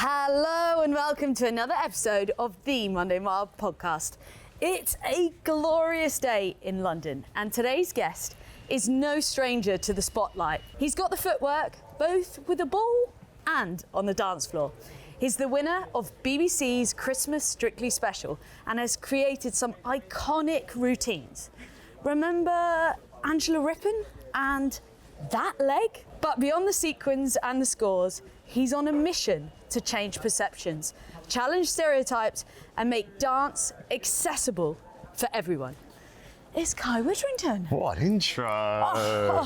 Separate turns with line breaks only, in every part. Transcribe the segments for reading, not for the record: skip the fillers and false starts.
Hello and welcome to another episode of the Monday Mile podcast. It's a glorious day in London and today's guest is no stranger to the spotlight. He's got the footwork both with a ball and on the dance floor. He's the winner of BBC's Christmas Strictly Special and has created some iconic routines. Remember Angela Rippon and that leg? But beyond the sequins and the scores, he's on a mission to change perceptions, challenge stereotypes, and make dance accessible for everyone. It's Kai Widdrington.
What intro!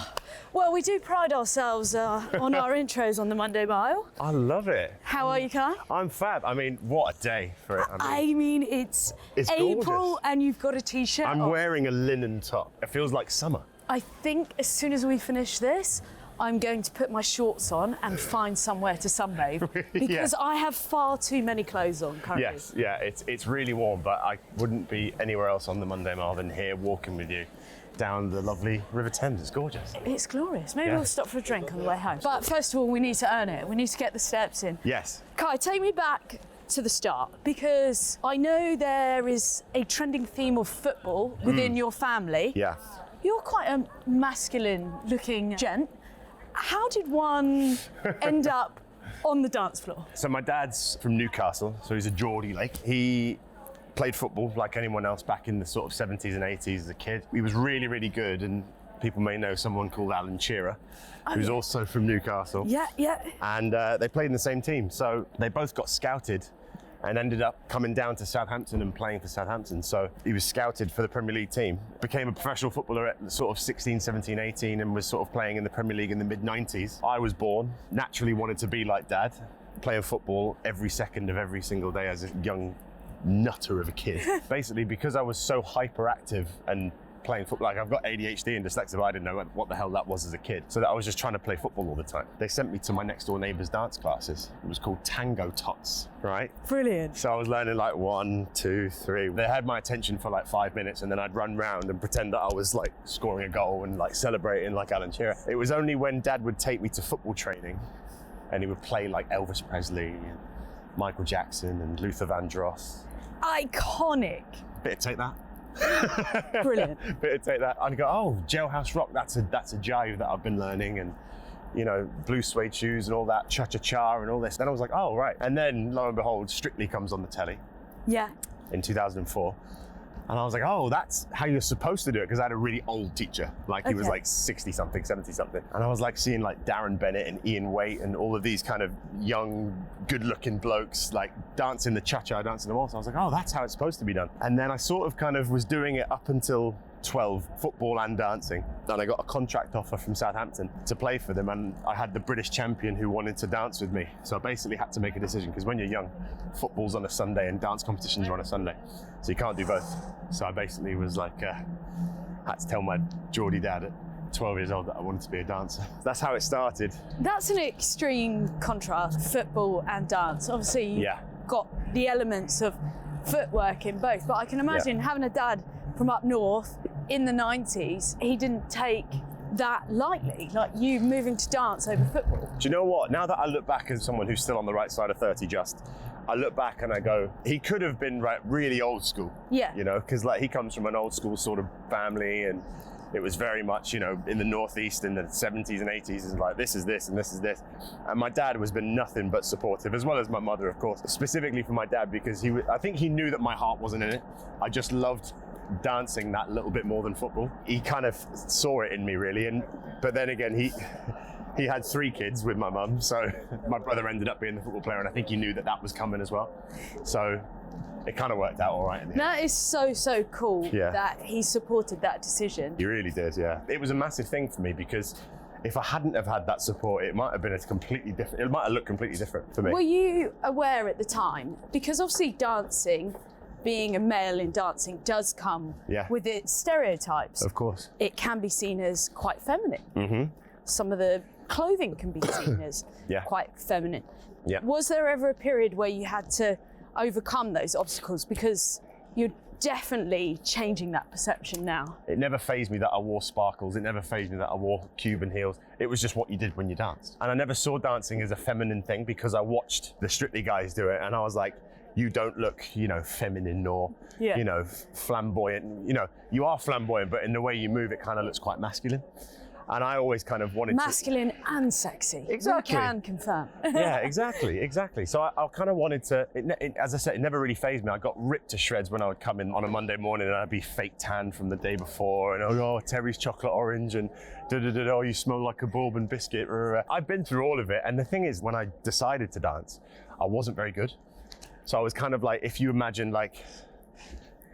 Well, we do pride ourselves on our intros on the Monday Mile.
I love it.
How are you, Kai?
I'm fab. I mean, what a day for it.
I mean, it's April
gorgeous.
and you've got a t-shirt
I'm
on.
wearing a linen top. It feels like summer.
I think as soon as we finish this, I'm going to put my shorts on and find somewhere to sunbathe because I have far too many clothes on currently.
Yes, yeah, it's really warm, but I wouldn't be anywhere else on the Monday Mile than here walking with you down the lovely River Thames. It's gorgeous.
It's glorious. Maybe
Yeah.
we'll stop for a drink on the way home. But first of all, we need to earn it. We need to get the steps in.
Yes.
Kai, take me back to the start because I know there is a trending theme of football within your family.
Yeah.
You're quite a masculine looking gent. How did one end up on the dance floor?
So my dad's from Newcastle, so he's a Geordie like. He played football like anyone else back in the sort of 70s and 80s as a kid. He was really, really good, and people may know someone called Alan Shearer, who's also from Newcastle.
Yeah.
And they played in the same team. So they both got scouted and ended up coming down to Southampton and playing for Southampton. So he was scouted for the Premier League team, became a professional footballer at sort of 16, 17, 18 and was sort of playing in the Premier League in the mid-90s. I was born, naturally wanted to be like Dad, playing football every second of every single day as a young nutter of a kid. Basically, because I was so hyperactive and playing football, like I've got ADHD and dyslexia, but I didn't know what the hell that was as a kid. So that I was just trying to play football all the time. They sent me to my next door neighbour's dance classes. It was called Tango Tots, right?
Brilliant.
So I was learning like 1, 2, 3. They had my attention for like 5 minutes and then I'd run round and pretend that I was like scoring a goal and like celebrating like Alan Shearer. It was only when Dad would take me to football training and he would play like Elvis Presley and Michael Jackson and Luther Vandross.
Iconic.
Bit of take that.
Brilliant.
Bit of take that. I'd go, oh, Jailhouse Rock, that's a jive that I've been learning, and you know, blue suede shoes and all that, cha-cha-cha and all this. Then I was like, oh, right. And then lo and behold, Strictly comes on the telly
Yeah.
in 2004. And I was like, oh, that's how you're supposed to do it. Because I had a really old teacher. Like he was like 60 something, 70 something. And I was like seeing like Darren Bennett and Ian Waite and all of these kind of young, good looking blokes like dancing the cha-cha, dancing the waltz. I was like, oh, that's how it's supposed to be done. And then I sort of kind of was doing it up until 12, football and dancing. Then I got a contract offer from Southampton to play for them, and I had the British champion who wanted to dance with me. So I basically had to make a decision, because when you're young, football's on a Sunday and dance competitions are on a Sunday. So you can't do both. So I basically was like, had to tell my Geordie dad at 12 years old that I wanted to be a dancer. That's how it started.
That's an extreme contrast, football and dance. Obviously, you've got the elements of footwork in both, but I can imagine having a dad from up north in the 90s, he didn't take that lightly, like you moving to dance over football.
Do you know what? Now that I look back as someone who's still on the right side of 30 just, I look back and I go, he could have been really old school.
Yeah.
You know, because like he comes from an old school sort of family, and it was very much, you know, in the Northeast in the 70s and 80s, is like, this is this and this is this. And my dad has been nothing but supportive, as well as my mother, of course. Specifically for my dad, because I think he knew that my heart wasn't in it. I just loved dancing that little bit more than football. He kind of saw it in me, really. But then again, he had 3 kids with my mum, so my brother ended up being the football player, and I think he knew that was coming as well. So it kind of worked out all right in the end.
That is so cool that he supported that decision.
He really did, yeah. It was a massive thing for me, because if I hadn't have had that support, it might have been it might have looked completely different for me.
Were you aware at the time? Because obviously dancing, being a male in dancing, does come with its stereotypes.
Of course.
It can be seen as quite feminine. Mm-hmm. Some of the clothing can be seen as quite feminine. Yeah. Was there ever a period where you had to overcome those obstacles because you're definitely changing that perception now.
It never fazed me that I wore sparkles. It never fazed me that I wore Cuban heels. It was just what you did when you danced. And I never saw dancing as a feminine thing because I watched the Strictly guys do it, and I was like, you don't look, you know, feminine or, you know, flamboyant. You know, you are flamboyant, but in the way you move, it kind of looks quite masculine. And I always kind of wanted
masculine and sexy.
Exactly.
We can confirm.
Yeah, exactly. So I kind of wanted to, as I said, it never really fazed me. I got ripped to shreds when I would come in on a Monday morning and I'd be fake tan from the day before, and oh, Terry's chocolate orange, and oh, you smell like a bourbon biscuit. I've been through all of it. And the thing is, when I decided to dance, I wasn't very good. So I was kind of like, if you imagine like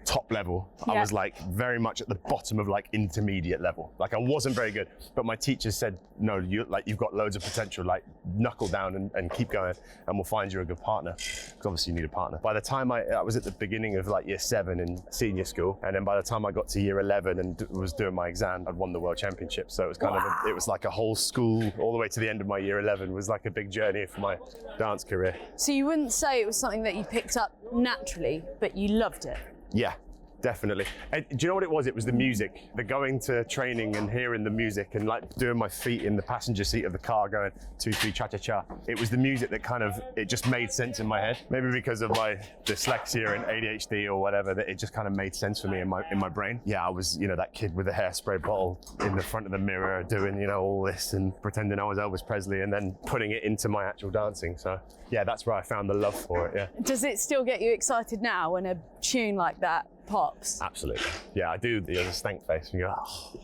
top level, I was like very much at the bottom of like intermediate level. Like I wasn't very good, but my teachers said, no, you've got loads of potential, like knuckle down and keep going, and we'll find you a good partner. Because obviously you need a partner. By the time I was at the beginning of like year 7 in senior school, and then by the time I got to year 11 and was doing my exam, I'd won the world championship. So it was kind of, it was like a whole school all the way to the end of my year 11 was like a big journey for my dance career.
So you wouldn't say it was something that you picked up naturally, but you loved it?
Yeah, definitely. And do you know what it was? It was the music. The going to training and hearing the music and like doing my feet in the passenger seat of the car going 2, 3, cha-cha-cha. It was the music that kind of, it just made sense in my head. Maybe because of my dyslexia and ADHD or whatever, that it just kind of made sense for me in my brain. Yeah, I was, you know, that kid with a hairspray bottle in the front of the mirror doing, you know, all this and pretending I was Elvis Presley and then putting it into my actual dancing. So yeah, that's where I found the love for it, yeah.
Does it still get you excited now when a tune like that pops?
Absolutely. Yeah, I do. There's a stank face and you go, oh.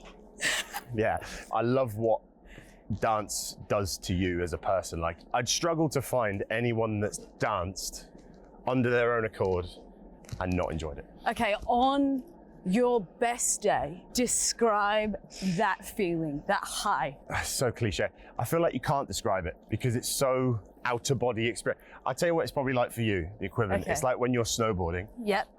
Yeah, I love what dance does to you as a person. Like, I'd struggle to find anyone that's danced under their own accord and not enjoyed it.
Okay, on your best day, describe that feeling, that high.
So cliche. I feel like you can't describe it because it's so outer body experience. I'll tell you what it's probably like for you, the equivalent.
Okay.
It's like when you're snowboarding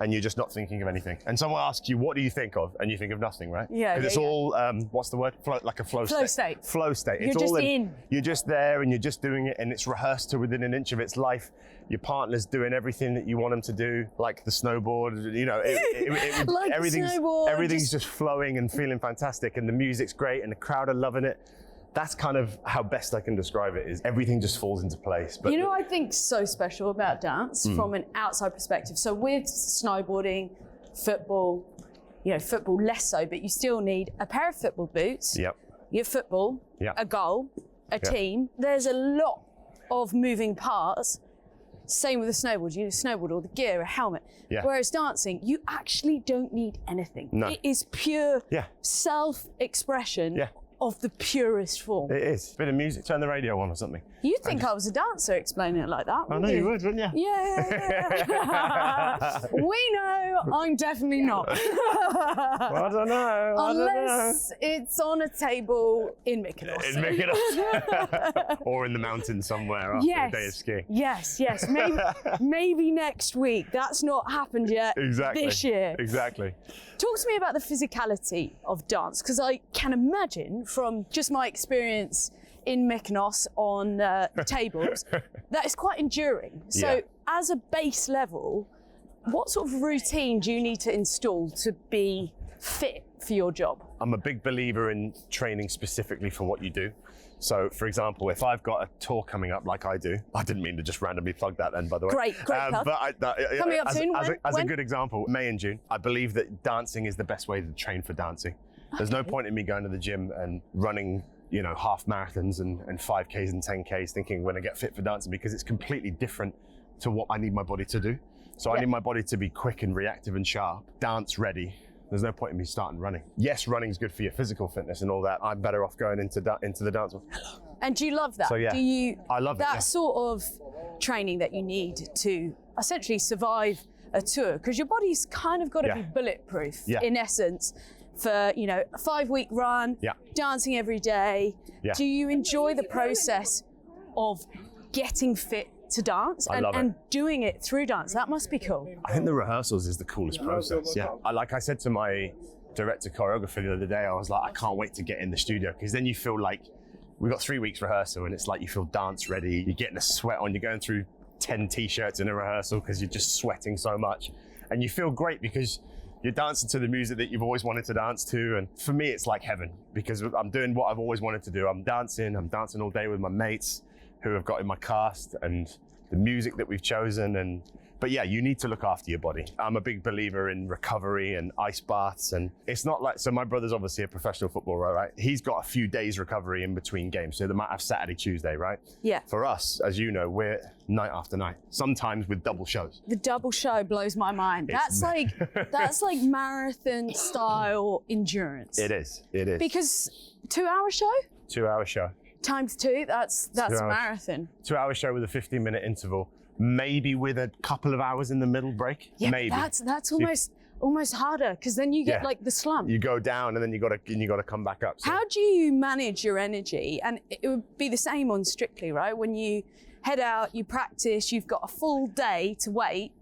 and you're just not thinking of anything. And someone asks you, what do you think of? And you think of nothing, right?
Yeah.
Because it's all, what's the word? Like a flow state. Flow state.
You're
it's
just
all
in.
You're just there and you're just doing it and it's rehearsed to within an inch of its life. Your partner's doing everything that you want them to do, like the snowboard, you know,
like
everything's just flowing and feeling fantastic and the music's great and the crowd are loving it. That's kind of how best I can describe it, is everything just falls into place. But
you know what I think's so special about dance from an outside perspective? So with snowboarding, football, you know, football less so, but you still need a pair of football boots, your football, a goal, a team. There's a lot of moving parts. Same with the snowboard. You need a snowboard or the gear, a helmet. Whereas dancing, you actually don't need anything.
No.
It is pure self-expression of the purest form.
It is. Bit of music, turn the radio on or something.
You'd think I was a dancer explaining it like that,
I know you would, wouldn't you?
Yeah. We know I'm definitely not.
Well, I don't know.
Unless it's on a table in Mykonos.
In Mykonos. Or in the mountains somewhere after a day of skiing.
Yes. Maybe next week. That's not happened yet this year.
Exactly.
Talk to me about the physicality of dance, because I can imagine from just my experience in Mykonos on the tables, that is quite enduring. So as a base level, what sort of routine do you need to install to be fit for your job?
I'm a big believer in training specifically for what you do. So, for example, if I've got a tour coming up like I do, I didn't mean to just randomly plug that then, by the way.
Great plug. Coming up soon.
As a good example, May and June, I believe that dancing is the best way to train for dancing. There's no point in me going to the gym and running, you know, half marathons and 5Ks and 10Ks thinking when I get fit for dancing, because it's completely different to what I need my body to do. So I need my body to be quick and reactive and sharp, dance ready. There's no point in me starting running. Yes, running's good for your physical fitness and all that. I'm better off going into the dance.
And do you love that?
So yeah,
do you,
I love
that sort of training that you need to essentially survive a tour, because your body's kind of got to be bulletproof in essence for, you know, a 5-week run, dancing every day. Do you enjoy the process of getting fit to dance and doing it through dance? That must be cool.
I think the rehearsals is the coolest process. Like I said to my director choreographer the other day, I was like, I can't wait to get in the studio, because then you feel like we've got 3 weeks rehearsal and it's like you feel dance ready, you're getting a sweat on, you're going through 10 t-shirts in a rehearsal because you're just sweating so much. and you feel great because you're dancing to the music that you've always wanted to dance to. And for me, it's like heaven because I'm doing what I've always wanted to do. I'm dancing all day with my mates who I've got in my cast and the music that we've chosen. But yeah, you need to look after your body. I'm a big believer in recovery and ice baths. And it's not like, so my brother's obviously a professional footballer, right? He's got a few days recovery in between games. So they might have Saturday, Tuesday, right?
Yeah.
For us, as you know, we're night after night, sometimes with double shows.
The double show blows my mind. That's like marathon style endurance.
It is.
Because 2-hour show?
2-hour show.
Times 2, that's a marathon.
2-hour show with a 15-minute interval, maybe with a couple of hours in the middle break.
Yeah,
maybe.
That's almost harder because then you get like the slump.
You go down and then you got to come back up. So.
How do you manage your energy? And it would be the same on Strictly, right? When you head out, you practice, you've got a full day to wait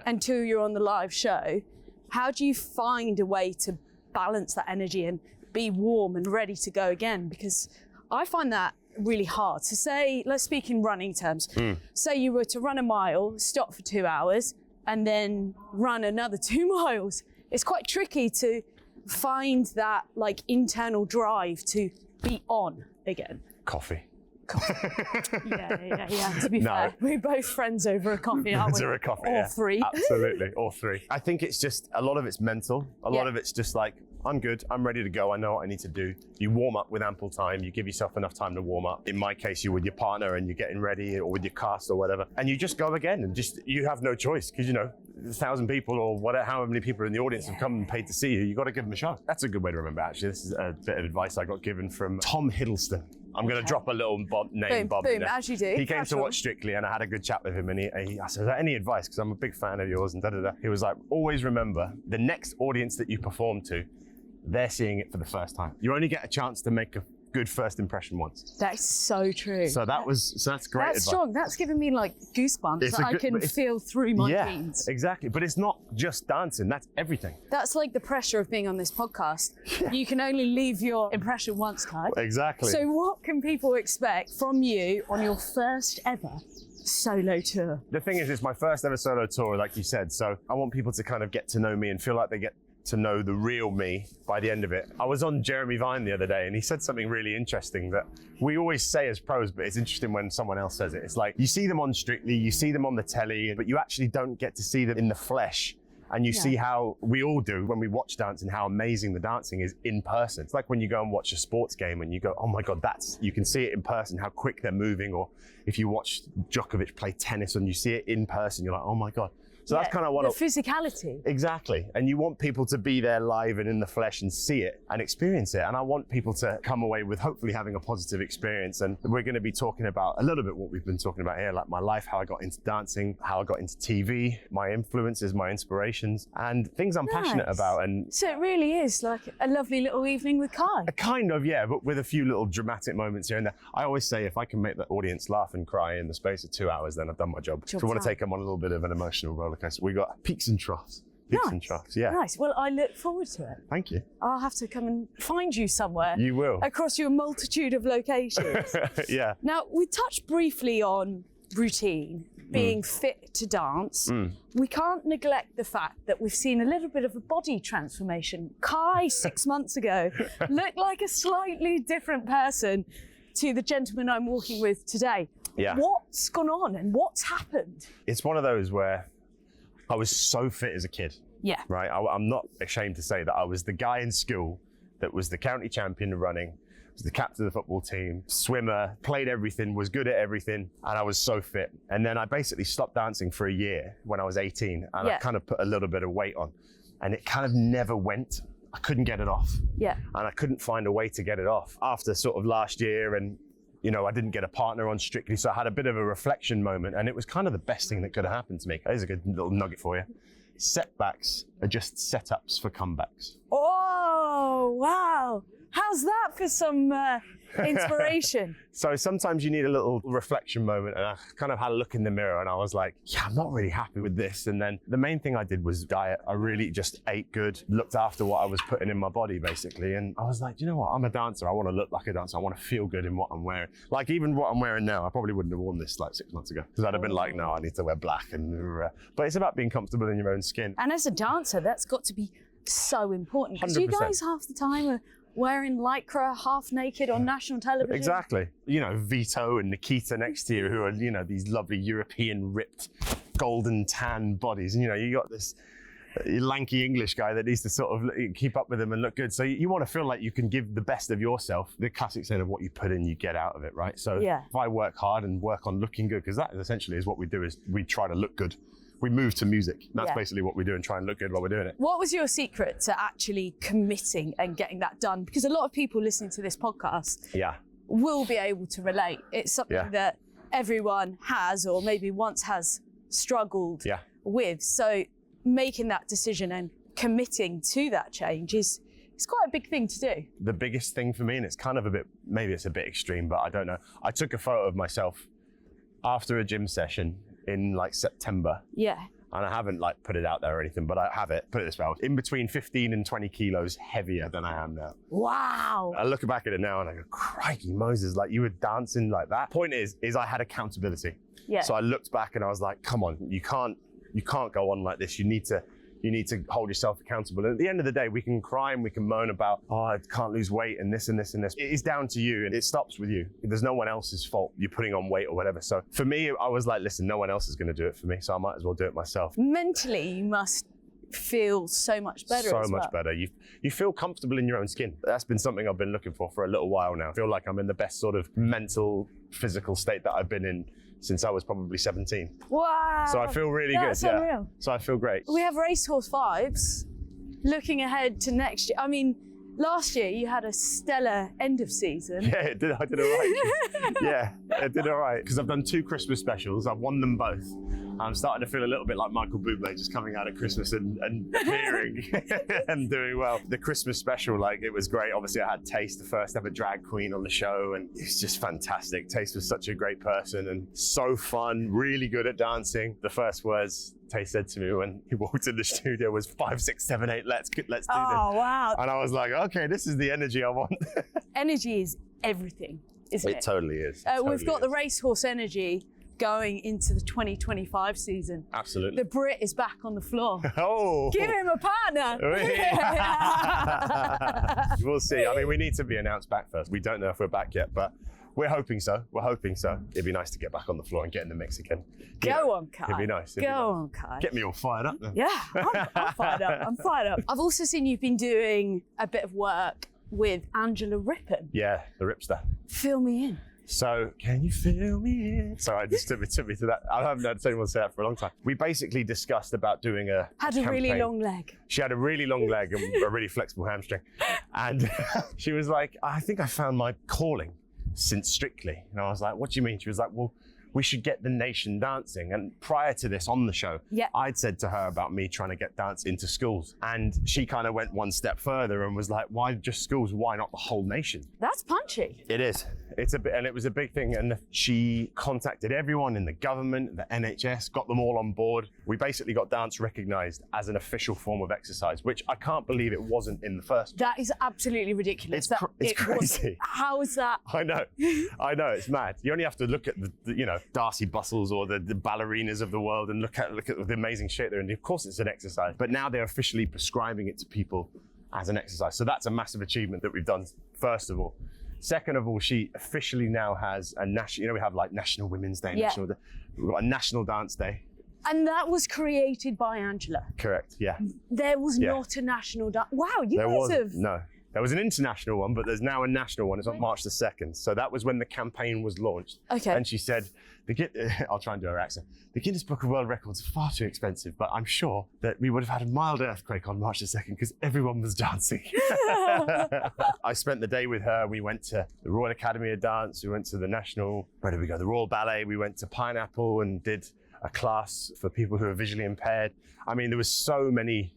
until you're on the live show. How do you find a way to balance that energy and be warm and ready to go again? Because I find that really hard. So say, let's speak in running terms. Say you were to run a mile, stop for 2 hours, and then run another 2 miles. It's quite tricky to find that like internal drive to be on again.
Coffee.
Yeah. To be fair, we're both friends over a coffee, aren't we?
Over a coffee,
All three.
Absolutely, all three. I think it's just, a lot of it's mental. A lot of it's just like, I'm good, I'm ready to go, I know what I need to do. You warm up with ample time, you give yourself enough time to warm up. In my case, you're with your partner and you're getting ready, or with your cast or whatever, and you just go again, and you have no choice, because 1,000 people or whatever, however many people in the audience have come and paid to see you, you got to give them a shot. That's a good way to remember, actually. This is a bit of advice I got given from Tom Hiddleston. I'm going to drop a little name, Bob.
Boom, as you do.
He came to watch Strictly and I had a good chat with him, and I said, any advice? Because I'm a big fan of yours and da-da-da. He was like, always remember, the next audience that you perform to, they're seeing it for the first time. You only get a chance to make a good first impression once.
That's so true.
So that's great advice.
That's strong. That's giving me like goosebumps that I can feel through my veins.
Exactly. But it's not just dancing, that's everything.
That's like the pressure of being on this podcast. Yeah. You can only leave your impression once, Kai.
Exactly.
So what can people expect from you on your first ever solo tour?
The thing is, it's my first ever solo tour, like you said, so I want people to kind of get to know me and feel like they get to know the real me by the end of it. I was on Jeremy Vine the other day and he said something really interesting that we always say as pros, but it's interesting when someone else says it. It's like, you see them on Strictly, you see them on the telly, but you actually don't get to see them in the flesh. And you see how we all do when we watch dance and how amazing the dancing is in person. It's like when you go and watch a sports game and you go, oh my God, you can see it in person, how quick they're moving. Or if you watch Djokovic play tennis and you see it in person, you're like, oh my God. So that's kind of what
the physicality.
Exactly. And you want people to be there live and in the flesh and see it and experience it. And I want people to come away with hopefully having a positive experience. And we're going to be talking about a little bit what we've been talking about here, like my life, how I got into dancing, how I got into TV, my influences, my inspirations, and things I'm passionate about. And
so it really is like a lovely little evening with Kai.
Kind of, yeah, but with a few little dramatic moments here and there. I always say if I can make the audience laugh and cry in the space of 2 hours, then I've done my job. So I want to take them on a little bit of an emotional roller coaster. We got peaks and troughs. And troughs, yeah.
Nice. Well, I look forward to it.
Thank you.
I'll have to come and find you somewhere.
You will.
Across your multitude of locations.
Yeah.
Now, we touched briefly on routine, being fit to dance. We can't neglect the fact that we've seen a little bit of a body transformation. Kai, 6 months ago, looked like a slightly different person to the gentleman I'm walking with today.
Yeah.
What's gone on and what's happened?
It's one of those where I was so fit as a kid.
Yeah.
Right. I'm not ashamed to say that I was the guy in school that was the county champion of running, was the captain of the football team, swimmer, played everything, was good at everything, and I was so fit. And then I basically stopped dancing for a year when I was 18, and I kind of put a little bit of weight on, and it kind of never went. I couldn't get it off. Yeah. And I couldn't find a way to get it off after sort of last year, and I didn't get a partner on Strictly, so I had a bit of a reflection moment, and it was kind of the best thing that could have happened to me. There's a good little nugget for you. Setbacks are just setups for comebacks.
Oh, wow. How's that for some inspiration?
So sometimes you need a little reflection moment, and I kind of had a look in the mirror and I was like, yeah, I'm not really happy with this. And then the main thing I did was diet. I really just ate good, looked after what I was putting in my body basically. And I was like, you know what, I'm a dancer. I want to look like a dancer. I want to feel good in what I'm wearing. Like even what I'm wearing now, I probably wouldn't have worn this like 6 months ago because I'd have been like, no, I need to wear black. But it's about being comfortable in your own skin.
And as a dancer, that's got to be so important because you
100%.
guys half the time are wearing lycra half naked on national television.
Exactly. You know, Vito and Nikita next to you, who are, you know, these lovely European ripped golden tan bodies. And, you know, you got this lanky English guy that needs to sort of keep up with them and look good. So you want to feel like you can give the best of yourself. The classic saying of what you put in, you get out of it, right? So if I work hard and work on looking good, because that essentially is what we do, is we try to look good. We move to music. That's basically what we do and try and look good while we're doing it.
What was your secret to actually committing and getting that done? Because a lot of people listening to this podcast will be able to relate. It's something that everyone has or maybe once has struggled with. So making that decision and committing to that change is quite a big thing to do. The
biggest thing for me, and it's kind of a bit, maybe it's a bit extreme, but I don't know. I took a photo of myself after a gym session in like September. Yeah. And I haven't like put it out there or anything, but I have it. Put it this way, I was in between 15 and 20 kilos heavier than I am now. Wow. I look back at it now and I go, crikey Moses, like you were dancing like that. Point is I had accountability. Yeah. So I looked back and I was like, come on, you can't go on like this. You need to hold yourself accountable. And at the end of the day, we can cry and we can moan about, oh, I can't lose weight and this and this and this. It is down to you and it stops with you. There's no one else's fault. You're putting on weight or whatever. So for me, I was like, listen, no one else is going to do it for me. So I might as well do it myself. Mentally, you must feel so much better as well. So much better. You feel comfortable in your own skin. That's been something I've been looking for a little while now. I feel like I'm in the best sort of mental, physical state that I've been in since I was probably 17. Wow. So I feel really good. That's unreal. So I feel great. We have racehorse vibes looking ahead to next year. I mean, last year you had a stellar end of season. Yeah, I did all right. Yeah, I did all right. Because I've done 2 Christmas specials. I've won them both. I'm starting to feel a little bit like Michael Bublé just coming out at Christmas and appearing and doing well. The Christmas special, like, it was great. Obviously, I had Taste, the first ever drag queen on the show, and it's just fantastic. Taste was such a great person and so fun, really good at dancing. The first words Taste said to me when he walked in the studio was 5, 6, 7, 8, let's do this. Oh, wow. And I was like, okay, this is the energy I want. Energy is everything, isn't it? It totally is. We've got the racehorse energy going into the 2025 season. Absolutely. The Brit is back on the floor. Oh. Give him a partner. We'll see. I mean, we need to be announced back first. We don't know if we're back yet, but we're hoping so. It'd be nice to get back on the floor and get in the mix again. Go on, Kai. It'd be nice. Go on, Kai. Get me all fired up then. Yeah, I'm fired up. I'm fired up. I've also seen you've been doing a bit of work with Angela Rippon. Yeah, the Ripster. Fill me in. So, can you feel me in? Sorry, it just took me to that. I haven't had anyone say that for a long time. We basically discussed about doing a really long leg. She had a really long leg and a really flexible hamstring. And she was like, I think I found my calling since Strictly. And I was like, what do you mean? She was like, well, we should get the nation dancing. And prior to this on the show, I'd said to her about me trying to get dance into schools. And she kind of went one step further and was like, why just schools? Why not the whole nation? That's punchy. It is. It's a bit, and it was a big thing. And she contacted everyone in the government, the NHS, got them all on board. We basically got dance recognized as an official form of exercise, which I can't believe it wasn't in the first. That is absolutely ridiculous. It's crazy. How is that? I know, it's mad. You only have to look at the Darcy Bustles or the ballerinas of the world and look at the amazing shape they're in. Of course it's an exercise, but now they're officially prescribing it to people as an exercise. So that's a massive achievement that we've done, first of all. Second of all, she officially now has a national, we have like National Women's Day, we've got a National Dance Day. And that was created by Angela. Correct, yeah. There was not a national dance. Wow, No. There was an international one, but there's now a national one. It's on March the 2nd. So that was when the campaign was launched. Okay. And she said, I'll try and do her accent. The Guinness Book of World Records are far too expensive, but I'm sure that we would have had a mild earthquake on March the 2nd because everyone was dancing. I spent the day with her. We went to the Royal Academy of Dance. We went to the where did we go? The Royal Ballet. We went to Pineapple and did a class for people who are visually impaired. I mean, there was so many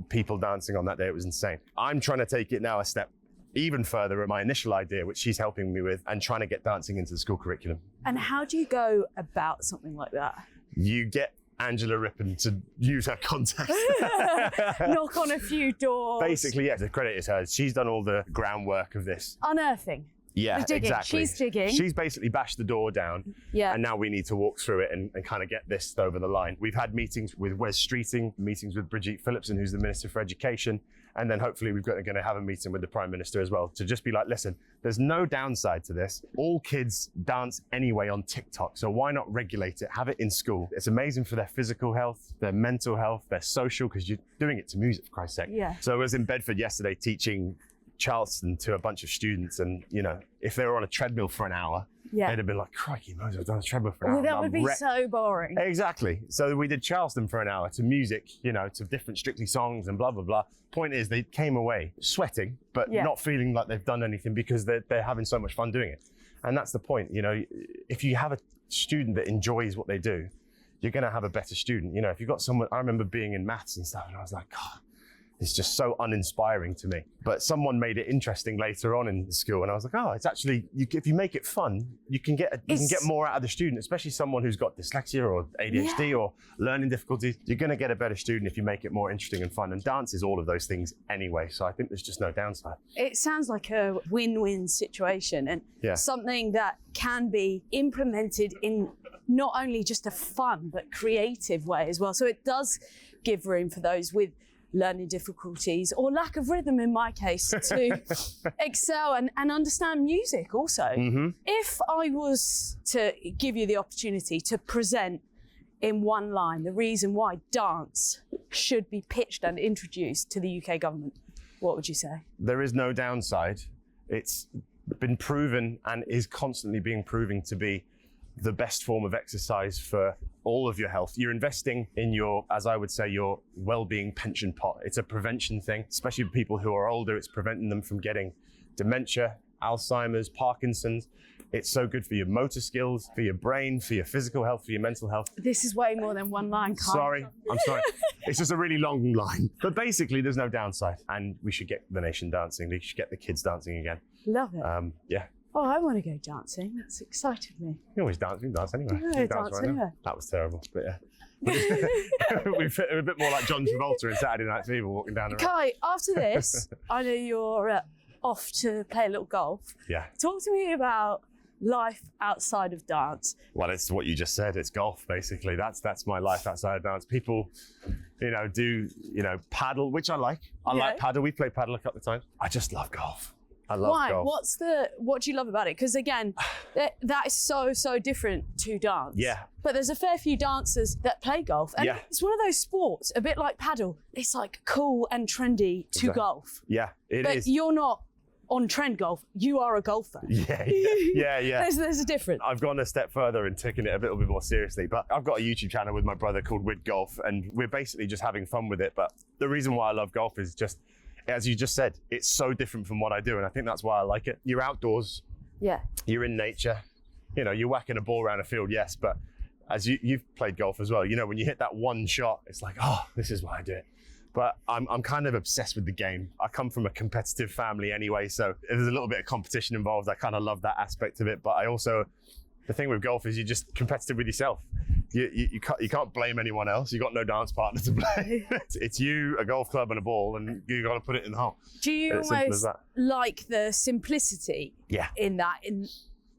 people dancing on that day. It was insane. I'm trying to take it now a step even further at my initial idea, which she's helping me with, and trying to get dancing into the school curriculum.
And how do you go about something like that?
You get Angela Rippon to use her contacts.
Knock on a few doors.
Basically, yeah, the credit is hers. She's done all the groundwork of this.
Unearthing.
Yeah, exactly.
She's digging.
She's basically bashed the door down.
Yeah.
And now we need to walk through it and kind of get this over the line. We've had meetings with Wes Streeting, meetings with Brigitte Phillipson, who's the Minister for Education. And then hopefully we're going to have a meeting with the Prime Minister as well to just be like, listen, there's no downside to this. All kids dance anyway on TikTok. So why not regulate it? Have it in school. It's amazing for their physical health, their mental health, their social, because you're doing it to music, for Christ's sake.
Yeah.
So I was in Bedford yesterday teaching Charleston to a bunch of students, and if they were on a treadmill for an hour, they'd have been like, crikey, Moses, I've done a treadmill for an hour.
That would be so boring.
Exactly. So we did Charleston for an hour to music, to different Strictly songs and blah, blah, blah. Point is, they came away sweating, but not feeling like they've done anything because they're having so much fun doing it. And that's the point. If you have a student that enjoys what they do, you're going to have a better student. If you've got someone, I remember being in maths and stuff, and I was like, God, it's just so uninspiring to me. But someone made it interesting later on in school, and I was like, oh, it's actually, if you make it fun, you can get more out of the student, especially someone who's got dyslexia or ADHD or learning difficulties. You're going to get a better student if you make it more interesting and fun. And dance is all of those things anyway. So I think there's just no downside.
It sounds like a win-win situation, and something that can be implemented in not only just a fun but creative way as well. So it does give room for those with learning difficulties or lack of rhythm, in my case, to excel and understand music also. Mm-hmm. If I was to give you the opportunity to present in one line the reason why dance should be pitched and introduced to the UK government, what would you say? There is no downside. It's been proven and is constantly being proven to be the best form of exercise for all of your health. You're investing in your, as I would say, your well-being pension pot. It's a prevention thing, especially for people who are older. It's preventing them from getting dementia, Alzheimer's, Parkinson's. It's so good for your motor skills, for your brain, for your physical health, for your mental health. This is way more than one line, Kai. Sorry, I'm sorry. It's just a really long line. But basically, there's no downside. And we should get the nation dancing. We should get the kids dancing again. Love it. Yeah. Oh, I want to go dancing. That's excited me. You always dance. You can dance anywhere. Yeah, dance right anywhere. That was terrible, but yeah. We're a bit more like John Travolta in Saturday Night Fever walking down the road. Kai, after this, I know you're off to play a little golf. Yeah. Talk to me about life outside of dance. Well, it's what you just said. It's golf, basically. That's my life outside of dance. People, do paddle, which I like. I like paddle. We played paddle a couple of times. I just love golf. I love golf. What do you love about it? Because again, that is so different to dance. Yeah. But there's a fair few dancers that play golf. And it's one of those sports, a bit like paddle. It's like cool and trendy to golf. Yeah, it is. But you're not on trend golf. You are a golfer. Yeah. There's a difference. I've gone a step further and taken it a little bit more seriously. But I've got a YouTube channel with my brother called Wid Golf, and we're basically just having fun with it. But the reason why I love golf is just, as you just said, it's so different from what I do, and I think that's why I like it. You're outdoors. Yeah. You're in nature. You're whacking a ball around a field, yes, but as you've played golf as well, when you hit that one shot, it's like, oh, this is why I do it. But I'm kind of obsessed with the game. I come from a competitive family anyway, so there's a little bit of competition involved. I kind of love that aspect of it, but I also, the thing with golf is you're just competitive with yourself. You can't blame anyone else. You've got no dance partner to play. It's you, a golf club and a ball, and you got to put it in the hole. Do you almost like the simplicity in that?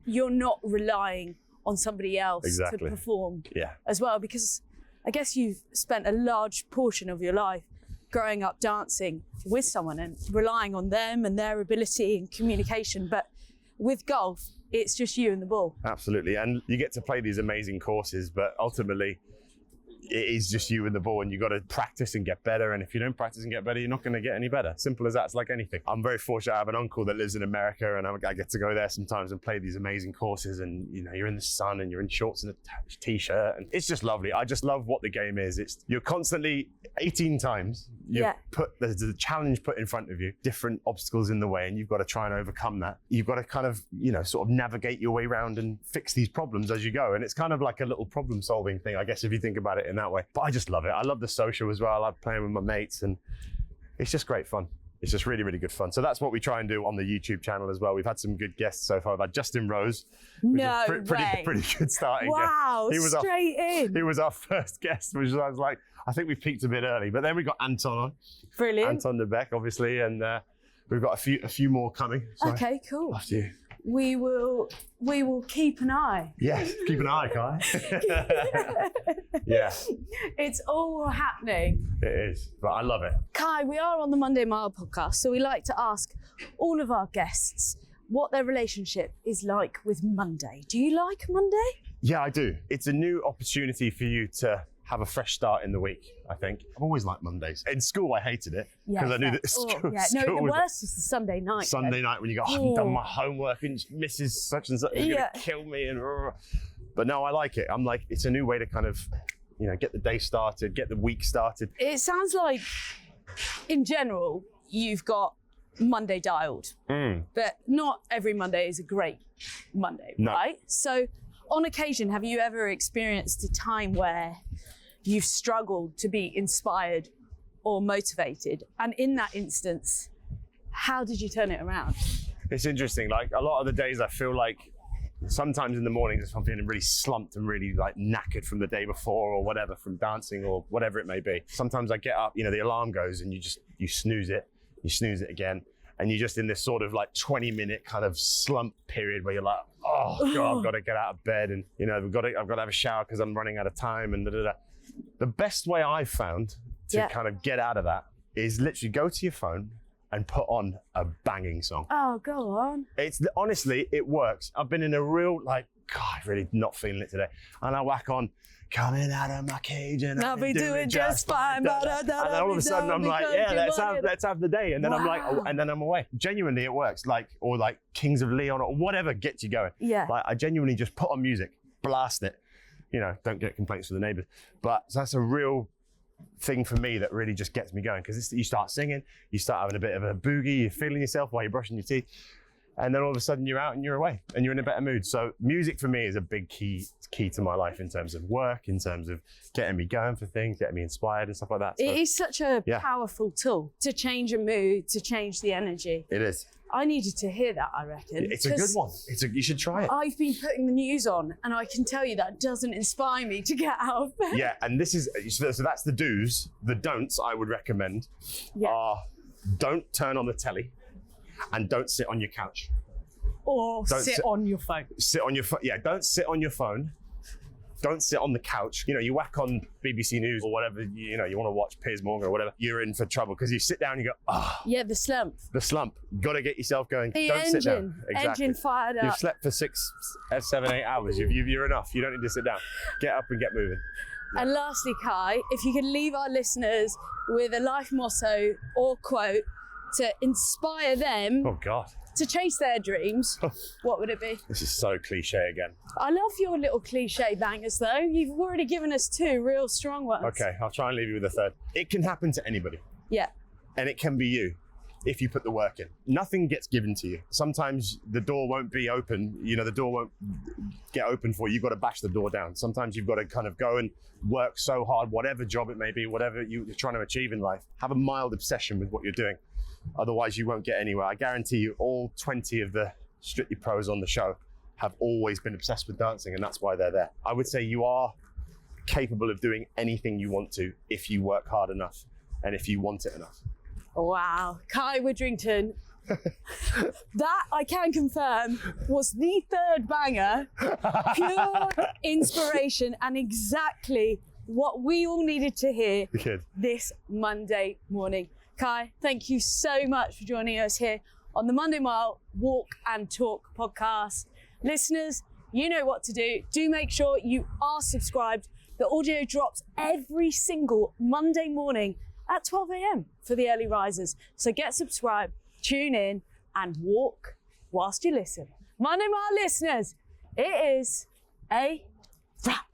You're not relying on somebody else to perform as well, because I guess you've spent a large portion of your life growing up dancing with someone and relying on them and their ability and communication. But with golf, it's just you and the ball. Absolutely. And you get to play these amazing courses, but ultimately it is just you and the ball, and you got to practice and get better. And if you don't practice and get better, you're not going to get any better. Simple as that. It's like anything. I'm very fortunate. I have an uncle that lives in America, and I get to go there sometimes and play these amazing courses. And you're in the sun and you're in shorts and a t-shirt, and it's just lovely. I just love what the game is. You're constantly 18 times. There's a challenge put in front of you, different obstacles in the way, and you've got to try and overcome that. You've got to kind of, sort of navigate your way around and fix these problems as you go. And it's kind of like a little problem solving thing, I guess, if you think about it in that way. But I just love it. I love the social as well. I love playing with my mates, and it's just great fun.
It's just really, really good fun. So that's what we try and do on the YouTube channel as well. We've had some good guests so far. We've had Justin Rose.
No
Pretty good starting guest.
Wow,
He was
straight in.
He was our first guest, which I was like, I think we peaked a bit early. But then we got Anton on.
Brilliant.
Anton de Beck, obviously, and we've got a few more coming. So
Okay, cool.
after you.
We will keep an eye.
Yes, keep an eye, Kai. Yeah,
It's all happening.
it is. But I love it.
Kai, we are on the Monday Mile podcast, so we like to ask all of our guests what their relationship is like with Monday. Do you like Monday?
Yeah, I do. It's a new opportunity for you to have a fresh start in the week, I think. I've always liked Mondays. In school, I hated it because I knew that school,
No, the
was
worst is the Sunday night.
Sunday night when you go, I haven't done my homework and Mrs. Such and Such is going to kill me. But no, I like it. I'm like, it's a new way to kind of, get the day started, get the week started.
It sounds like, in general, you've got Monday dialed, but not every Monday is a great Monday, right? So on occasion, have you ever experienced a time where you've struggled to be inspired or motivated? And in that instance, how did you turn it around?
It's interesting. Like a lot of the days I feel like sometimes in the mornings if I'm feeling really slumped and really like knackered from the day before or whatever, from dancing or whatever it may be. Sometimes I get up, the alarm goes and you snooze it again. And you're just in this sort of like 20-minute kind of slump period where you're like, oh God, I've got to get out of bed and I've got to have a shower because I'm running out of time and da-da-da. The best way I've found to kind of get out of that is literally go to your phone and put on a banging song.
Oh, go on.
Honestly, it works. I've been in a real God, really not feeling it today. And I whack on, coming out of my cage and
I'll be doing just fine.
And then all of a sudden I'm like, yeah, let's have the day. And then I'm like, and then I'm away. Genuinely, it works. Like Kings of Leon or whatever gets you going.
Yeah.
Like I genuinely just put on music, blast it. Don't get complaints from the neighbors. But that's a real thing for me that really just gets me going because you start singing, you start having a bit of a boogie, you're feeling yourself while you're brushing your teeth. And then all of a sudden you're out and you're away and you're in a better mood. So music for me is a big key to my life in terms of work, in terms of getting me going for things, getting me inspired and stuff like that. So,
it is such a powerful tool to change a mood, to change the energy.
It is.
I needed to hear that, I reckon.
It's a good one. You should try it.
I've been putting the news on and I can tell you that doesn't inspire me to get out of bed.
Yeah, and so that's the do's. The don'ts I would recommend are don't turn on the telly and don't sit on your couch.
Or sit on your phone.
Sit on your phone. Yeah, don't sit on your phone. Don't sit on the couch. You whack on BBC News or whatever, you want to watch Piers Morgan or whatever, you're in for trouble because you sit down and you go,
Yeah, the slump.
The slump. Got to get yourself going.
Don't
sit down. Exactly.
Engine fired up.
You've slept for 6, 7, 8 hours. You're enough. You don't need to sit down. Get up and get moving. Yeah.
And lastly, Kai, if you could leave our listeners with a life motto or quote to inspire them to chase their dreams, what would it be?
This is so cliche again.
I love your little cliche bangers though. You've already given us 2 real strong ones.
Okay, I'll try and leave you with a third. It can happen to anybody.
Yeah.
And it can be you if you put the work in. Nothing gets given to you. Sometimes the door won't be open. The door won't get open for you. You've got to bash the door down. Sometimes you've got to kind of go and work so hard, whatever job it may be, whatever you're trying to achieve in life. Have a mild obsession with what you're doing. Otherwise, you won't get anywhere. I guarantee you all 20 of the Strictly Pros on the show have always been obsessed with dancing, and that's why they're there. I would say you are capable of doing anything you want to if you work hard enough and if you want it enough.
Wow. Kai Widdrington. That, I can confirm, was the 3rd banger. Pure inspiration and exactly what we all needed to hear this Monday morning. Kai, thank you so much for joining us here on the Monday Mile Walk and Talk podcast. Listeners, you know what to do. Do make sure you are subscribed. The audio drops every single Monday morning at 12 a.m. for the early risers. So get subscribed, tune in, and walk whilst you listen. Monday Mile listeners, it is a wrap.